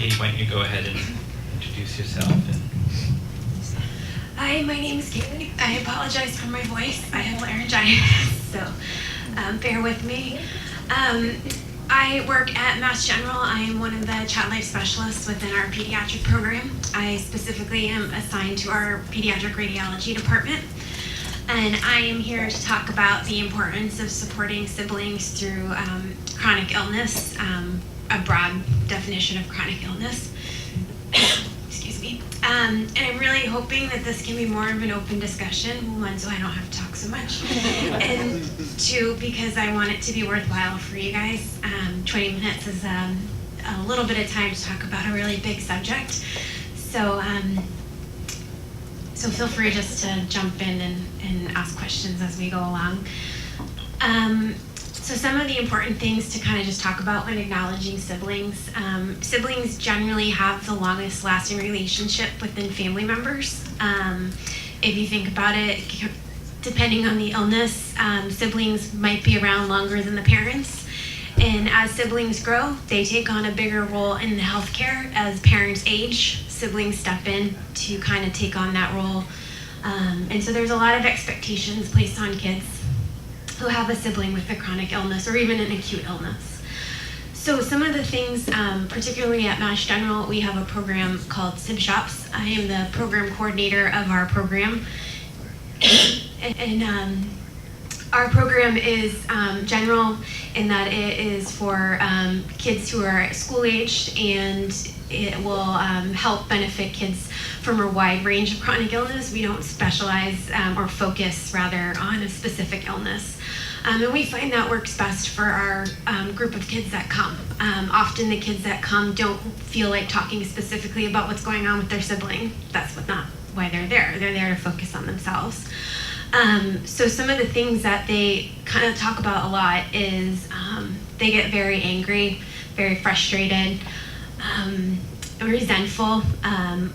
Katie, why don't you go ahead and introduce yourself? Hi, my name is Katue. I apologize for my voice. I have laryngitis, so bear with me. I work at Mass General. I am one of the child life specialists within our pediatric program. I specifically am assigned to our pediatric radiology department. And I am here to talk about the importance of supporting siblings through chronic illness, a broad definition of chronic illness. Excuse me. And I'm really hoping that this can be more of an open discussion, one, so I don't have to talk so much, and two, because I want it to be worthwhile for you guys. 20 minutes is a little bit of time to talk about a really big subject. So feel free just to jump in and ask questions as we go along. So some of the important things to kind of just talk about when acknowledging siblings. Siblings generally have the longest lasting relationship within family members. If you think about it, depending on the illness, siblings might be around longer than the parents. And as siblings grow, they take on a bigger role in the healthcare. As parents age, siblings step in to kind of take on that role. And so there's a lot of expectations placed on kids who have a sibling with a chronic illness or even an acute illness. So some of the things, particularly at Mass General, we have a program called Sibshops. I am the program coordinator of our program. And our program is general in that it is for kids who are school-aged, and it will help benefit kids from a wide range of chronic illness. We don't specialize or focus rather on a specific illness. And we find that works best for our group of kids that come. Often the kids that come don't feel like talking specifically about what's going on with their sibling. That's not why they're there. They're there to focus on themselves. So some of the things that they kind of talk about a lot is they get very angry, very frustrated, resentful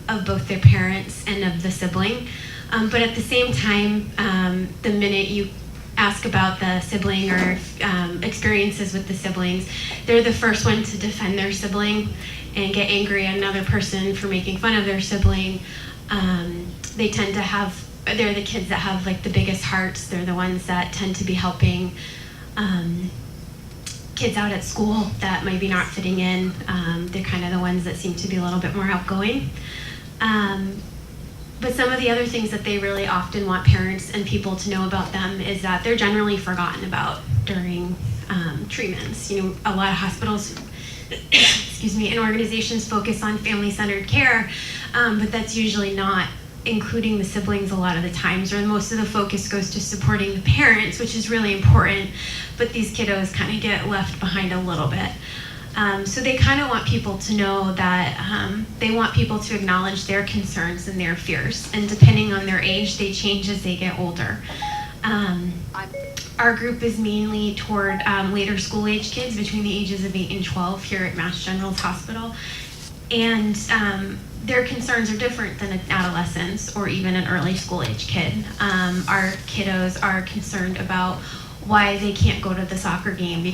of both their parents and of the sibling. But at the same time, the minute you ask about the sibling or experiences with the siblings, they're the first one to defend their sibling and get angry at another person for making fun of their sibling. They tend to have, they're the kids that have like the biggest hearts. They're the ones that tend to be helping kids out at school that might be not fitting in. They're kind of the ones that seem to be a little bit more outgoing. But some of the other things that they really often want parents and people to know about them is that they're generally forgotten about during treatments. You know, a lot of hospitals, excuse me, and organizations focus on family-centered care, but that's usually not including the siblings a lot of the times, or most of the focus goes to supporting the parents, which is really important, but these kiddos kind of get left behind a little bit. So they kind of want people to know that they want people to acknowledge their concerns and their fears, and depending on their age, they change as they get older. Our group is mainly toward later school age kids between the ages of 8 and 12 here at Mass General's hospital. And their concerns are different than adolescents or even an early school age kid. Our kiddos are concerned about why they can't go to the soccer game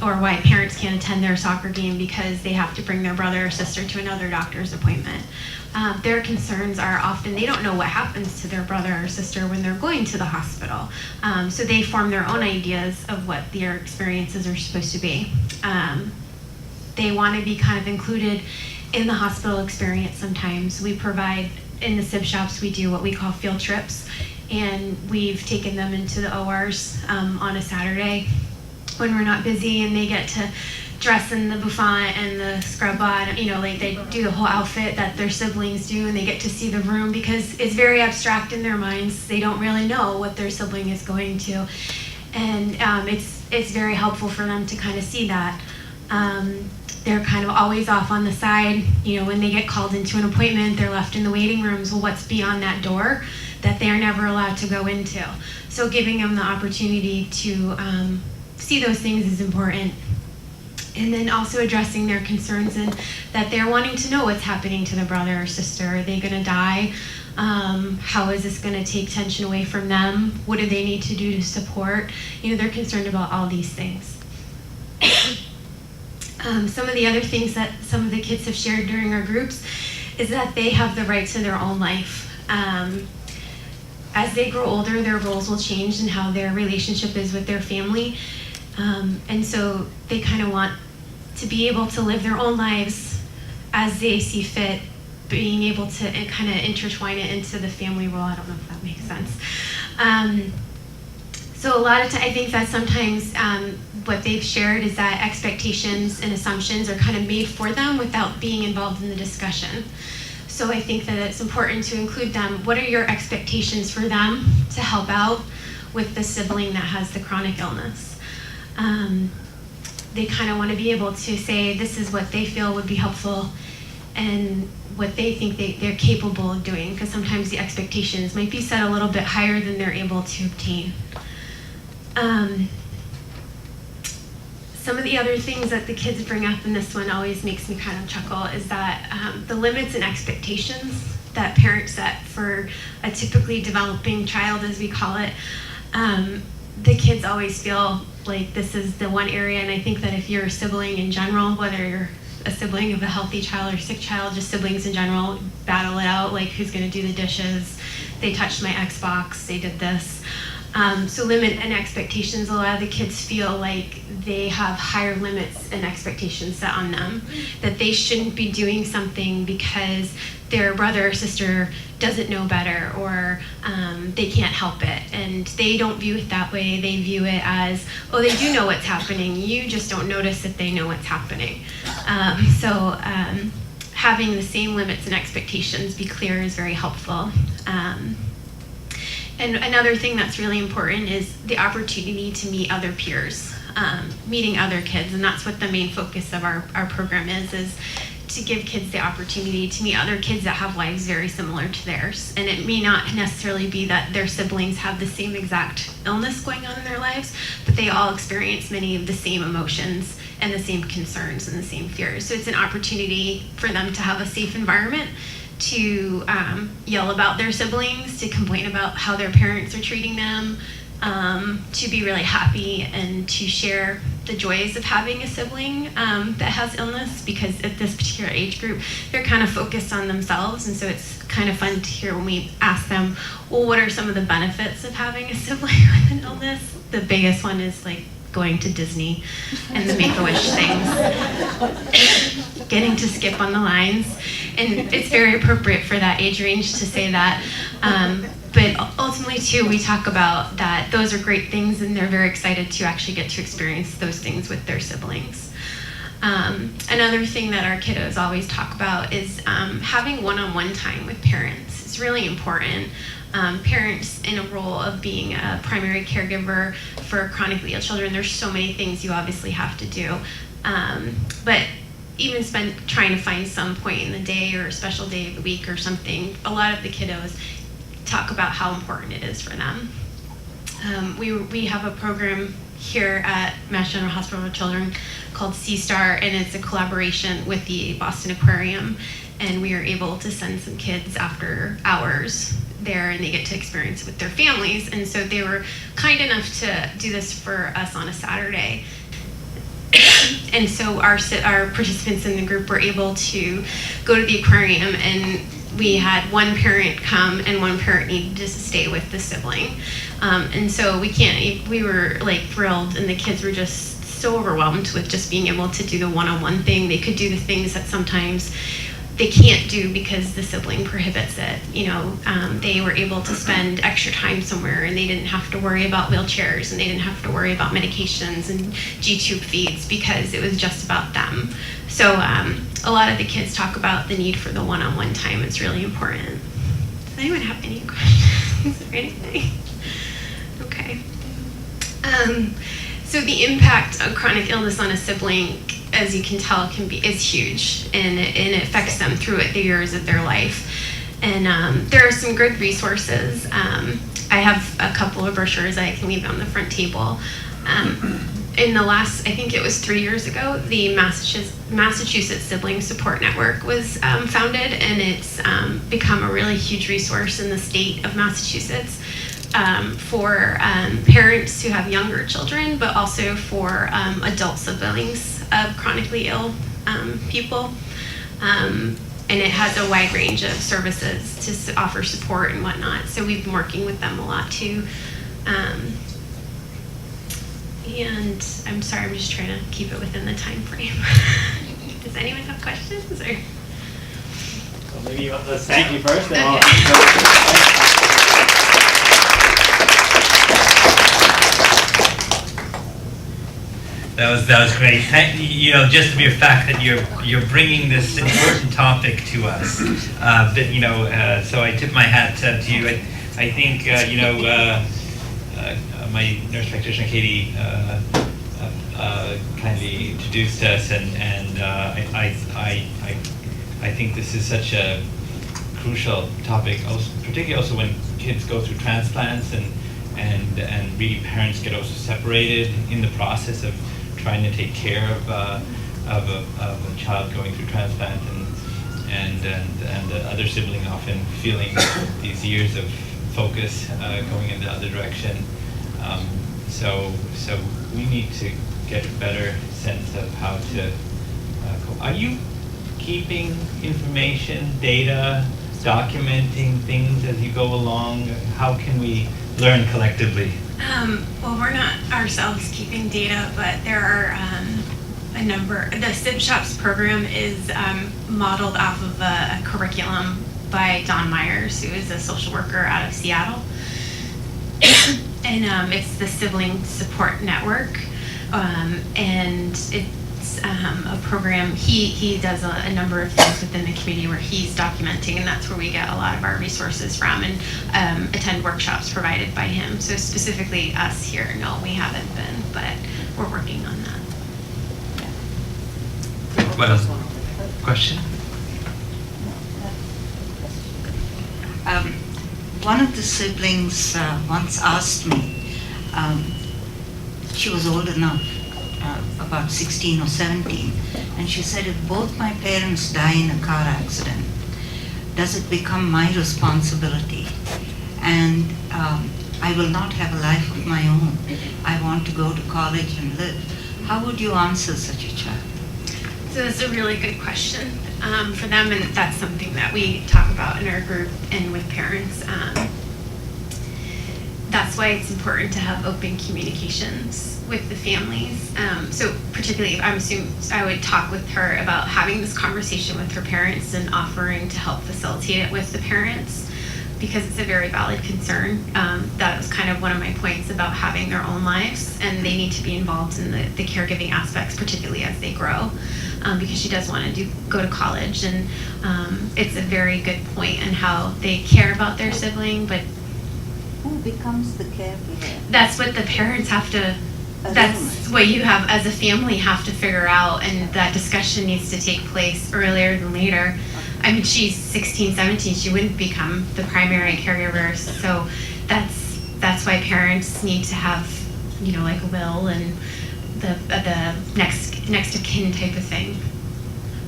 or why parents can't attend their soccer game because they have to bring their brother or sister to another doctor's appointment. Their concerns are often they don't know what happens to their brother or sister when they're going to the hospital. So they form their own ideas of what their experiences are supposed to be. They want to be kind of included in the hospital experience sometimes. We provide, in the Sibshops, we do what we call field trips, and we've taken them into the ORs on a Saturday when we're not busy, and they get to dress in the bouffant and the scrub on, you know, like they do the whole outfit that their siblings do, and they get to see the room because it's very abstract in their minds. They don't really know what their sibling is going to, and it's very helpful for them to kind of see that. They're kind of always off on the side. You know, when they get called into an appointment, they're left in the waiting rooms. Well, what's beyond that door that they are never allowed to go into? So giving them the opportunity to see those things is important. And then also addressing their concerns and that they're wanting to know what's happening to their brother or sister. Are they going to die? How is this going to take tension away from them? What do they need to do to support? You know, they're concerned about all these things. Some of the other things that some of the kids have shared during our groups is that they have the right to their own life. As they grow older, their roles will change in how their relationship is with their family. And so they kind of want to be able to live their own lives as they see fit, being able to kind of intertwine it into the family role. I don't know if that makes sense. So a lot of times, I think that sometimes what they've shared is that expectations and assumptions are kind of made for them without being involved in the discussion. So I think that it's important to include them. What are your expectations for them to help out with the sibling that has the chronic illness? They kind of want to be able to say this is what they feel would be helpful and what they think they're capable of doing, because sometimes the expectations might be set a little bit higher than they're able to obtain. Some of the other things that the kids bring up in this one always makes me kind of chuckle is that the limits and expectations that parents set for a typically developing child, as we call it, the kids always feel like this is the one area, and I think that if you're a sibling in general, whether you're a sibling of a healthy child or sick child, just siblings in general, battle it out, like who's gonna do the dishes, they touched my Xbox, they did this. So limit and expectations, a lot of the kids feel like they have higher limits and expectations set on them, that they shouldn't be doing something because their brother or sister doesn't know better, or they can't help it. And they don't view it that way. They view it as, oh, they do know what's happening. You just don't notice that they know what's happening. So having the same limits and expectations be clear is very helpful. And another thing that's really important is the opportunity to meet other peers, meeting other kids, and that's what the main focus of our program is to give kids the opportunity to meet other kids that have lives very similar to theirs. And it may not necessarily be that their siblings have the same exact illness going on in their lives, but they all experience many of the same emotions and the same concerns and the same fears. So it's an opportunity for them to have a safe environment to yell about their siblings, to complain about how their parents are treating them, to be really happy and to share the joys of having a sibling that has illness, because at this particular age group, they're kind of focused on themselves, and so it's kind of fun to hear when we ask them, well, what are some of the benefits of having a sibling with an illness? The biggest one is like going to Disney and the Make-A-Wish things, getting to skip on the lines, and it's very appropriate for that age range to say that. But ultimately, too, we talk about that those are great things, and they're very excited to actually get to experience those things with their siblings. Another thing that our kiddos always talk about is having one-on-one time with parents. It's really important. Parents in a role of being a primary caregiver for chronically ill children, there's so many things you obviously have to do. But even trying to find some point in the day or a special day of the week or something, a lot of the kiddos talk about how important it is for them. We have a program here at Mass General Hospital for Children called C-STAR, and it's a collaboration with the Boston Aquarium, and we are able to send some kids after hours there, and they get to experience it with their families. And so they were kind enough to do this for us on a Saturday. And so our participants in the group were able to go to the aquarium, and we had one parent come and one parent needed to stay with the sibling. And so we were like thrilled, and the kids were just so overwhelmed with just being able to do the one-on-one thing. They could do the things that sometimes they can't do because the sibling prohibits it. They were able to spend extra time somewhere, and they didn't have to worry about wheelchairs, and they didn't have to worry about medications and G-tube feeds, because it was just about them. So a lot of the kids talk about the need for the one-on-one time. It's really important. Does anyone have any questions or anything? Okay. So the impact of chronic illness on a sibling, as you can tell, is huge, and it affects them throughout the years of their life. And there are some good resources. I have a couple of brochures I can leave on the front table. In the last, I think it was 3 years ago, the Massachusetts Sibling Support Network was founded, and it's become a really huge resource in the state of Massachusetts for parents who have younger children, but also for adult siblings of chronically ill people. And it has a wide range of services to offer support and whatnot. So we've been working with them a lot too. And I'm sorry, I'm just trying to keep it within the time frame. Does anyone have questions? Or? Well, maybe let's thank you first. Then That was great. Just the mere fact that you're bringing this important topic to us. So I tip my hat to you. I think my nurse practitioner Katie kindly introduced us, and I think this is such a crucial topic, particularly also when kids go through transplants and really parents get also separated in the process of trying to take care of a child going through transplant, and the other sibling often feeling these years of focus going in the other direction. So we need to get a better sense of how to Are you keeping information, data, documenting things as you go along? How can we learn collectively? Well, we're not ourselves keeping data, but there are a number. The Sibshops program is modeled off of a curriculum by Don Myers, who is a social worker out of Seattle. And it's the Sibling Support Network. And it's a program, he does a number of things within the community where he's documenting, and that's where we get a lot of our resources from, and attend workshops provided by him. So specifically us here, no, we haven't been, but we're working on that. Well, question? One of the siblings once asked me, she was old enough, about 16 or 17, and she said, if both my parents die in a car accident, does it become my responsibility? And I will not have a life of my own. I want to go to college and live. How would you answer such a child? So that's a really good question for them, and that's something that we talk about in our group and with parents. That's why it's important to have open communications with the families. So particularly, I would talk with her about having this conversation with her parents and offering to help facilitate it with the parents, because it's a very valid concern. That was kind of one of my points about having their own lives, and they need to be involved in the caregiving aspects, particularly as they grow, because she does want to go to college, and it's a very good point in how they care about their sibling, but Who becomes the caregiver? that's what the parents have to, that's what you have as a family have to figure out, and that discussion needs to take place earlier than later. I mean, she's 16, 17, she wouldn't become the primary caregiver, so that's why parents need to have, like a will and the next of kin type of thing.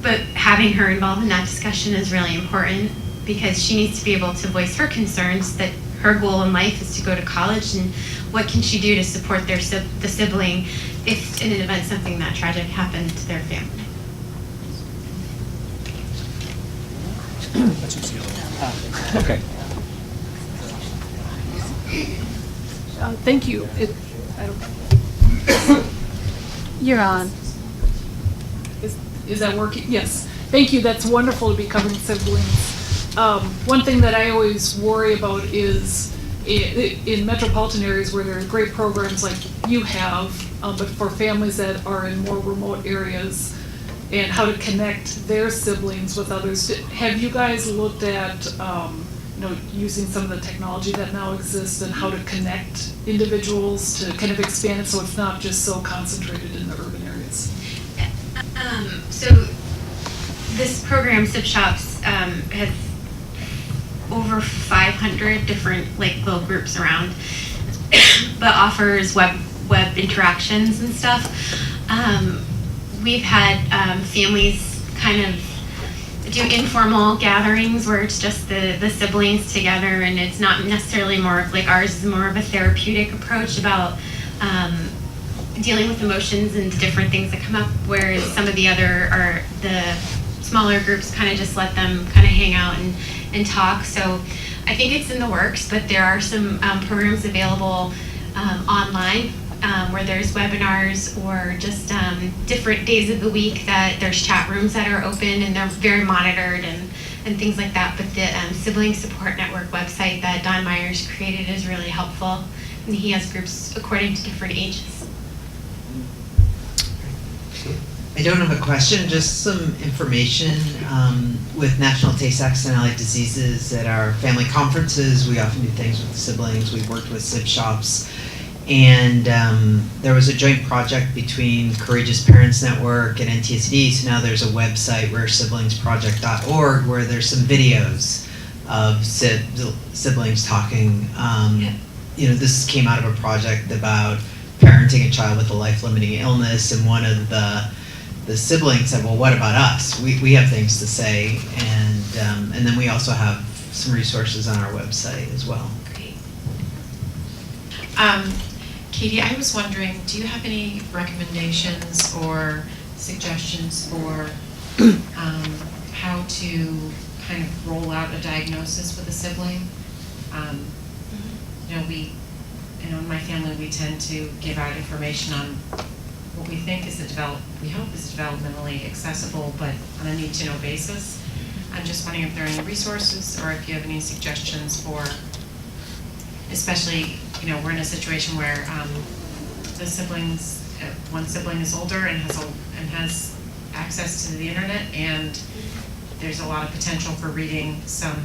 But having her involved in that discussion is really important, because she needs to be able to voice her concerns that her goal in life is to go to college, and what can she do to support the sibling if in an event something that tragic happened to their family. Okay. Thank you. You're on. Is that working? Yes. Thank you. That's wonderful to be covering siblings. One thing that I always worry about is in metropolitan areas where there are great programs like you have, but for families that are in more remote areas, and how to connect their siblings with others. Have you guys looked at using some of the technology that now exists, and how to connect individuals to kind of expand it so it's not just so concentrated in the urban areas? So this program, Sibshops, has over 500 different little groups around, but offers web interactions and stuff. We've had families kind of do informal gatherings where it's just the siblings together, and it's not necessarily more of ours is more of a therapeutic approach about dealing with emotions and different things that come up, whereas some of the other are the smaller groups kind of just let them kind of hang out and talk. So I think it's in the works, but there are some programs available online where there's webinars or just different days of the week that there's chat rooms that are open and they're very monitored and things like that. But the Sibling Support Network website that Don Myers created is really helpful. And he has groups according to different ages. I don't have a question, just some information. With National Tay-Sachs and Allied Diseases at our family conferences, we often do things with the siblings. We've worked with Sibshops. And there was a joint project between Courageous Parents Network and NTSD, so now there's a website, rareSiblingsProject.org, where there's some videos of siblings talking. You know, this came out of a project about parenting a child with a life-limiting illness, and one of the siblings said, well, what about us? We have things to say, and then we also have some resources on our website as well. Great. Katie, I was wondering, do you have any recommendations or suggestions for how to kind of roll out a diagnosis with a sibling? You know, in my family, we tend to give out information on what we think is we hope is developmentally accessible, but on a need-to-know basis. I'm just wondering if there are any resources or if you have any suggestions for, especially, you know, we're in a situation where the siblings, one sibling is older and has access to the internet, and there's a lot of potential for reading some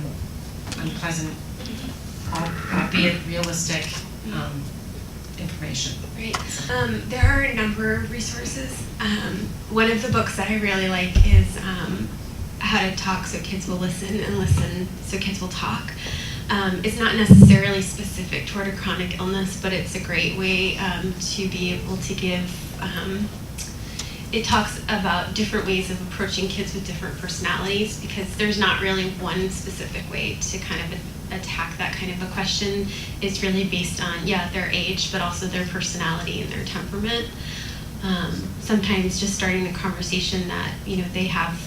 unpleasant, albeit realistic, information. Right. There are a number of resources. One of the books that I really like is How to Talk So Kids Will Listen and Listen So Kids Will Talk. It's not necessarily specific toward a chronic illness, but it's a great way to be able to give, it talks about different ways of approaching kids with different personalities, because there's not really one specific way to kind of attack that kind of a question. It's really based on, their age, but also their personality and their temperament. Sometimes just starting the conversation that, you know, they have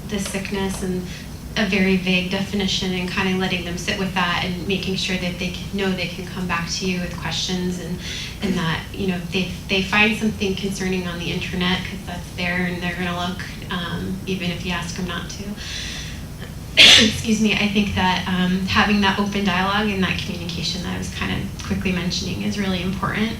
this sickness and a very vague definition, and kind of letting them sit with that and making sure that they know they can come back to you with questions, and that, you know, they find something concerning on the internet, because that's there and they're going to look, even if you ask them not to. Excuse me, I think that having that open dialogue and that communication that I was kind of quickly mentioning is really important.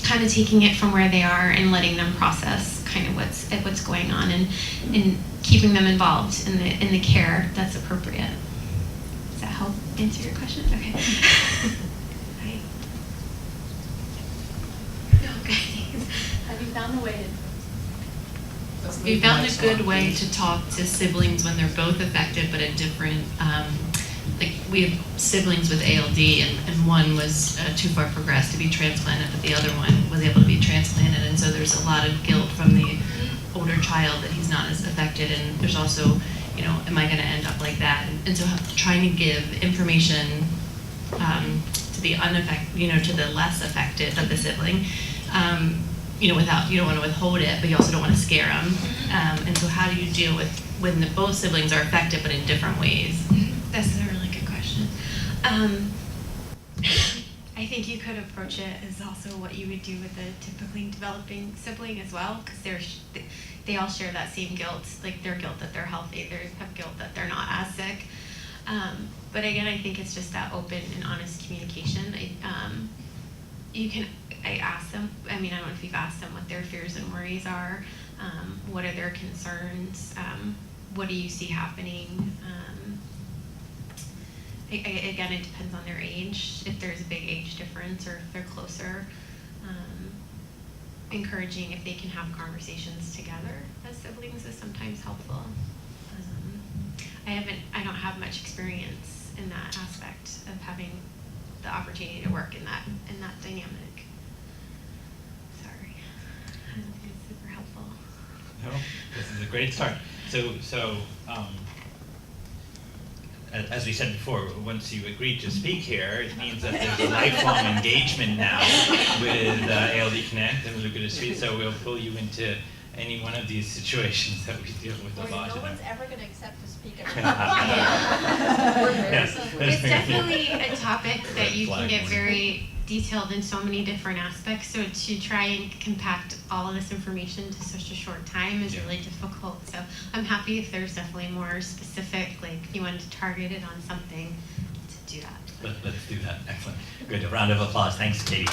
Kind of taking it from where they are and letting them process kind of what's going on, and keeping them involved in the care that's appropriate. Does that help answer your question? Okay. Right. No, okay. Have you found the way We found a good way to talk to siblings when they're both affected, but at different, like we have siblings with ALD, and one was too far progressed to be transplanted, but the other one was able to be transplanted, and so there's a lot of guilt from the older child that he's not as affected, and there's also, you know, am I going to end up like that? And so trying to give information to the unaffected, you know, to the less affected of the sibling, you know, without, you don't want to withhold it, but you also don't want to scare them. And so how do you deal with when both siblings are affected, but in different ways? That's a really good question. I think you could approach it as also what you would do with a typically developing sibling as well, because they all share that same guilt, like their guilt that they're healthy, they have guilt that they're not as sick. But again, I think it's just that open and honest communication. I ask them, I mean, I don't know if you've asked them what their fears and worries are, what are their concerns, what do you see happening? Again, it depends on their age, if there's a big age difference or if they're closer. Encouraging if they can have conversations together as siblings is sometimes helpful. I don't have much experience in that aspect of having the opportunity to work in that dynamic. Sorry, I don't think it's super helpful. No, this is a great start. So as we said before, once you agree to speak here, it means that there's a lifelong engagement now with ALD Connect and Lucas Street, so we'll pull you into any one of these situations that we deal with a lot. No one's ever going to accept to speak at Yes. It's definitely a topic that you can get very detailed in so many different aspects, so to try and compact all of this information to such a short time is really difficult. So I'm happy if there's definitely more specific, like you wanted to target it on something, to do that. Let's do that. Excellent. Good. A round of applause. Thanks, Katie.